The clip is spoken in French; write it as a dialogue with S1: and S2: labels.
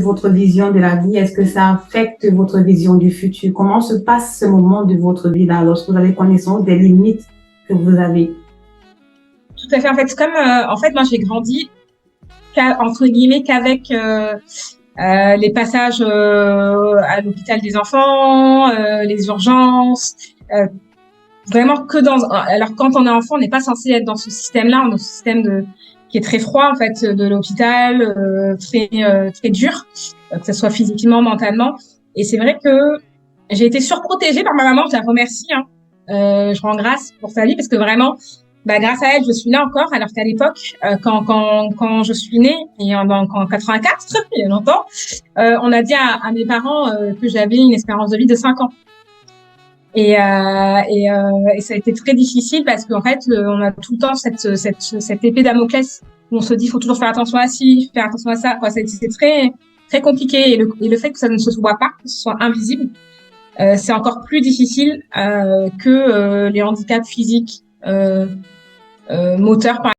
S1: votre vision de la vie? Est-ce que ça affecte votre vision du futur? Comment se passe ce moment de votre vie là, lorsque vous avez connaissance des limites que vous avez?
S2: Tout à fait. En fait, comme en fait, moi, j'ai grandi entre guillemets qu'avec les passages à l'hôpital des enfants, les urgences, euh, vraiment que dans. Alors quand on est enfant, on n'est pas censé être dans ce système-là, on est dans ce système qui est très froid en fait de l'hôpital, très dur, que ce soit physiquement, mentalement. Et c'est vrai que j'ai été surprotégée par ma maman, je la remercie. Hein. Je rends grâce pour sa vie parce que vraiment, bah, grâce à elle, je suis là encore, alors qu'à l'époque, quand je suis née, et en 84, il y a longtemps, on a dit à mes parents que j'avais une espérance de vie de 5 ans. Et ça a été très difficile parce qu'en fait, on a tout le temps cette épée Damoclès où on se dit, il faut toujours faire attention à ci, faire attention à ça. Enfin, c'est très, très compliqué. Et le fait que ça ne se voit pas, que ce soit invisible, c'est encore plus difficile que les handicaps physiques, moteurs, par